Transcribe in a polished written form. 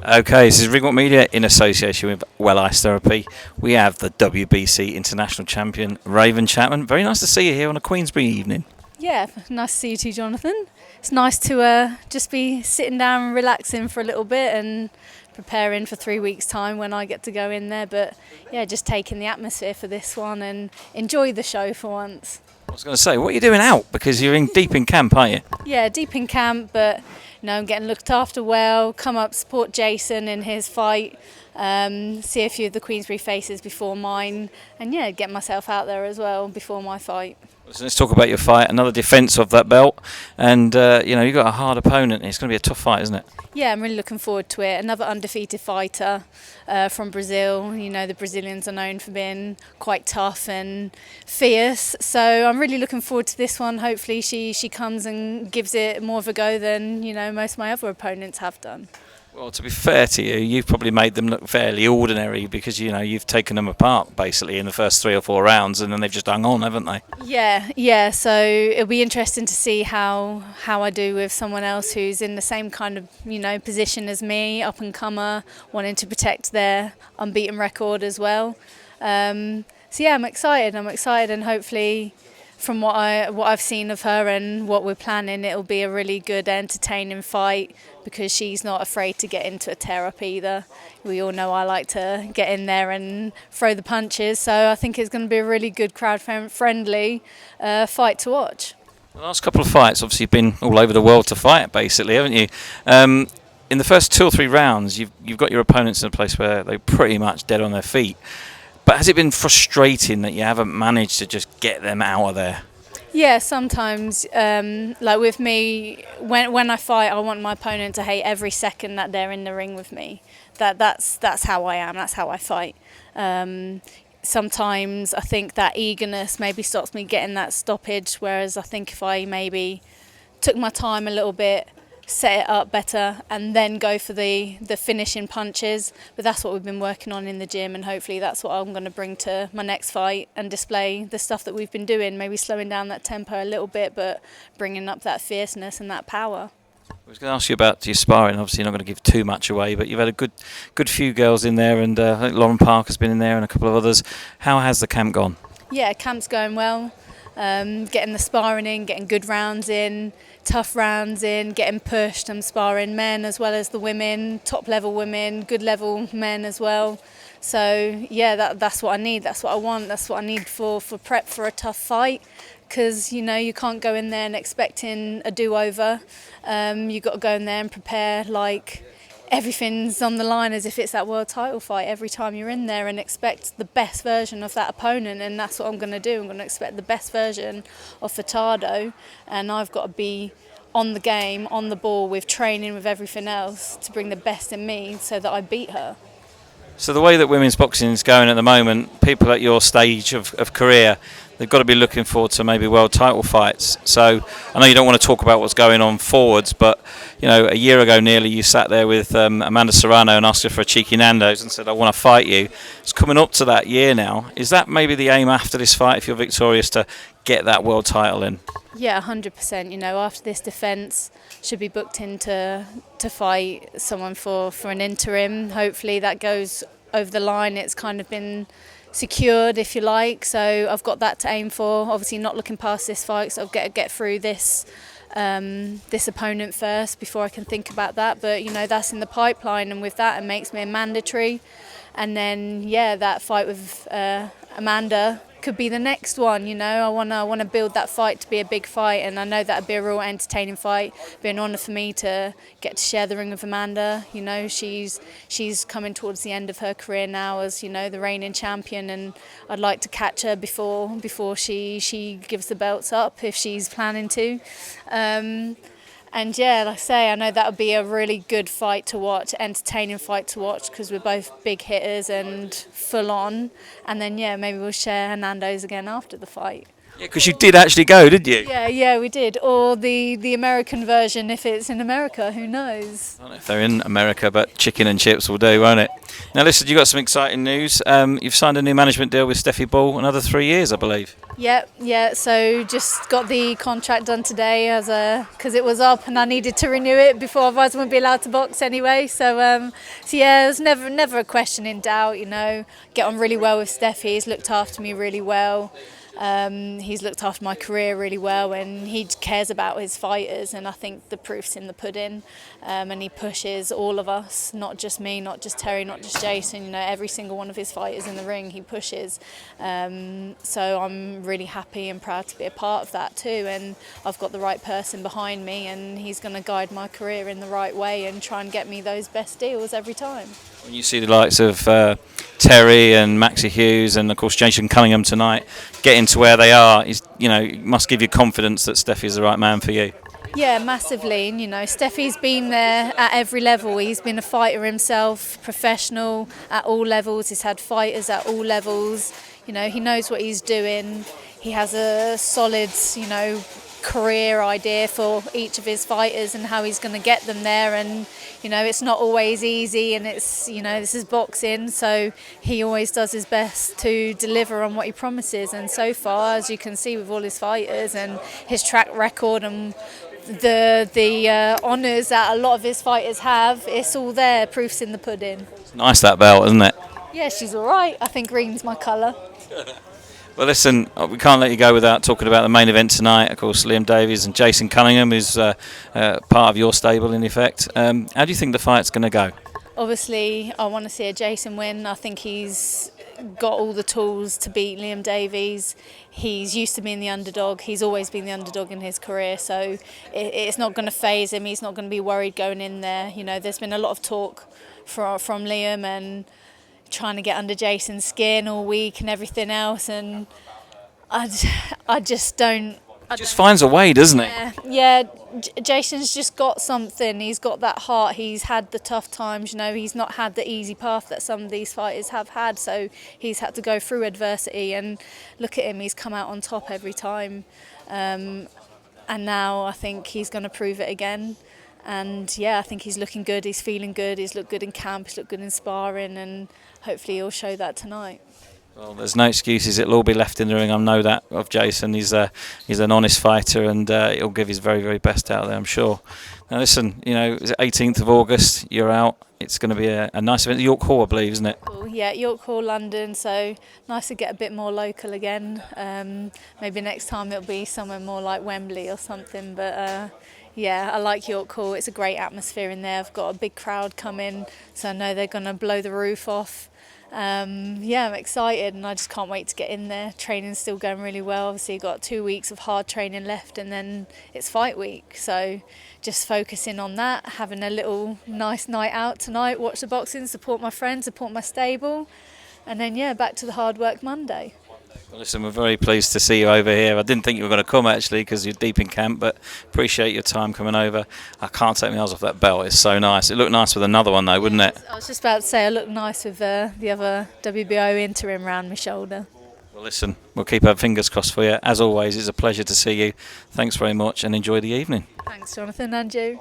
Okay, this is Ringwalk Media in association with Well Ice Therapy. We have the WBC International Champion, Raven Chapman. Very nice to see you here on a Queensbury evening. Yeah, nice to see you too, Jonathan. It's nice to just be sitting down and relaxing for a little bit and preparing for 3 weeks' time when I get to go in there. But yeah, just taking the atmosphere for this one and enjoy the show for once. I was going to say, what are you doing out? Because you're deep in camp, aren't you? Yeah, deep in camp, but I'm getting looked after well. Come up, support Jason in his fight. See a few of the Queensbury faces before mine, and yeah, get myself out there as well before my fight. So let's talk about your fight. Another defence of that belt, and you've got a hard opponent. It's going to be a tough fight, isn't it? Yeah, I'm really looking forward to it. Another undefeated fighter from Brazil. The Brazilians are known for being quite tough and fierce. So I'm really looking forward to this one. Hopefully she comes and gives it more of a go than most of my other opponents have done. Well, to be fair to you, you've probably made them look fairly ordinary because you've taken them apart basically in the first 3 or 4 rounds, and then they've just hung on, haven't they? Yeah. So it'll be interesting to see how I do with someone else who's in the same kind of position as me, up and comer, wanting to protect their unbeaten record as well. So yeah, I'm excited, and hopefully, from what I've seen of her and what we're planning, it'll be a really good, entertaining fight because she's not afraid to get into a tear-up either. We all know I like to get in there and throw the punches, so I think it's going to be a really good, crowd-friendly fight to watch. The last couple of fights, obviously, you've been all over the world to fight, basically, haven't you? In the first 2 or 3 rounds, you've got your opponents in a place where they're pretty much dead on their feet. But has it been frustrating that you haven't managed to just get them out of there? Yeah, sometimes. Like with me, when I fight, I want my opponent to hate every second that they're in the ring with me. That's how I am. That's how I fight. Sometimes I think that eagerness maybe stops me getting that stoppage. Whereas I think if I maybe took my time a little bit, set it up better and then go for the finishing punches, but that's what we've been working on in the gym, and hopefully that's what I'm going to bring to my next fight and display the stuff that we've been doing, maybe slowing down that tempo a little bit but bringing up that fierceness and that power. I was going to ask you about your sparring. Obviously you're not going to give too much away, but you've had a good few girls in there, and I think Lauren Parker's been in there and a couple of others. How has the camp gone? Yeah, camp's going well. Getting the sparring in, getting good rounds in, tough rounds in, getting pushed. I'm sparring men as well as the women, top level women, good level men as well. So yeah, that's what I need, that's what I want, that's what I need for prep for a tough fight. Because you can't go in there and expecting a do-over. You've got to go in there and prepare like everything's on the line as if it's that world title fight every time you're in there, and expect the best version of that opponent, and that's what I'm going to do. I'm going to expect the best version of Furtado, and I've got to be on the game, on the ball, with training, with everything else to bring the best in me so that I beat her. So the way that women's boxing is going at the moment, people at your stage of career, they've got to be looking forward to maybe world title fights. So I know you don't want to talk about what's going on forwards, but a year ago nearly you sat there with Amanda Serrano and asked her for a cheeky Nando's and said, I want to fight you. It's coming up to that year now. Is that maybe the aim after this fight, if you're victorious, to get that world title in? Yeah, 100%. After this defence, should be booked in to fight someone for an interim. Hopefully that goes over the line. It's kind of been secured, if you like, so I've got that to aim for. Obviously not looking past this fight, so I've got to get through this opponent first before I can think about that, but that's in the pipeline, and with that it makes me a mandatory, and then that fight with Amanda could be the next one. I want to build that fight to be a big fight, and I know that'd be a real entertaining fight. It'd be an honour for me to get to share the ring with Amanda. She's coming towards the end of her career now as the reigning champion, and I'd like to catch her before she gives the belts up, if she's planning to. And yeah, like I say, I know that would be a really good fight to watch, entertaining fight to watch, because we're both big hitters and full on. And then maybe we'll share Nando's again after the fight. Yeah, because you did actually go, didn't you? Yeah, we did. Or the American version, if it's in America, who knows? I don't know if they're in America, but chicken and chips will do, won't it? Now listen, you've got some exciting news. You've signed a new management deal with Steffy Bull, another 3 years, I believe. Yeah. So just got the contract done today because it was our up and I needed to renew it before, otherwise I wouldn't be allowed to box anyway. So yeah, it was never a question in doubt. You know, get on really well with Steffy. He's looked after me really well. He's looked after my career really well, and he cares about his fighters, and I think the proof's in the pudding. And he pushes all of us, not just me, not just Terry, not just Jason. You know, every single one of his fighters in the ring he pushes. So I'm really happy and proud to be a part of that too, and I've got the right person behind me, and he's going to guide my career in the right way and try and get me those best deals every time. When you see the likes of Terry and Maxie Hughes and of course Jason Cunningham tonight getting to where they are, it must give you confidence that Steffi's the right man for you. Yeah, massively. And, you know, Steffi's been there at every level. He's been a fighter himself, professional at all levels. He's had fighters at all levels. You know, he knows what he's doing. He has a solid, career idea for each of his fighters and how he's going to get them there. And, it's not always easy, and it's, this is boxing, so he always does his best to deliver on what he promises. And so far, as you can see with all his fighters and his track record and the honours that a lot of his fighters have, it's all there, proof's in the pudding. It's nice, that belt, isn't it? Yeah, she's all right. I think green's my colour. Well, listen, we can't let you go without talking about the main event tonight. Of course, Liam Davies and Jason Cunningham is part of your stable, in effect. How do you think the fight's going to go? Obviously, I want to see a Jason win. I think he's got all the tools to beat Liam Davies. He's used to being the underdog. He's always been the underdog in his career, so it's not going to faze him. He's not going to be worried going in there. There's been a lot of talk from Liam and trying to get under Jason's skin all week and everything else, and I just don't. Just finds a way, doesn't he? Yeah, Jason's just got something. He's got that heart. He's had the tough times. He's not had the easy path that some of these fighters have had. So he's had to go through adversity. And look at him. He's come out on top every time. And now I think he's going to prove it again. And yeah, I think he's looking good. He's feeling good. He's looked good in camp. He's looked good in sparring. And hopefully he'll show that tonight. Well, there's no excuses. It'll all be left in the ring. I know that of Jason. He's an honest fighter, and he'll give his very, very best out there, I'm sure. Now, listen, it's 18th of August. You're out. It's going to be a nice event. York Hall, I believe, isn't it? Yeah, York Hall, London. So nice to get a bit more local again. Maybe next time it'll be somewhere more like Wembley or something. But yeah, I like York Hall. It's a great atmosphere in there. I've got a big crowd coming, so I know they're going to blow the roof off. Yeah, I'm excited, and I just can't wait to get in there. Training's still going really well. Obviously, got 2 weeks of hard training left, and then it's fight week. So just focusing on that, having a little nice night out tonight, watch the boxing, support my friends, support my stable, and then yeah, back to the hard work Monday. Well, listen, we're very pleased to see you over here. I didn't think you were going to come, actually, because you're deep in camp, but appreciate your time coming over. I can't take my eyes off that belt. It's so nice. It looked nice with another one, though, wouldn't it? I was just about to say I looked nice with the other WBO interim round my shoulder. Well, listen, we'll keep our fingers crossed for you. As always, it's a pleasure to see you. Thanks very much, and enjoy the evening. Thanks, Jonathan, and you.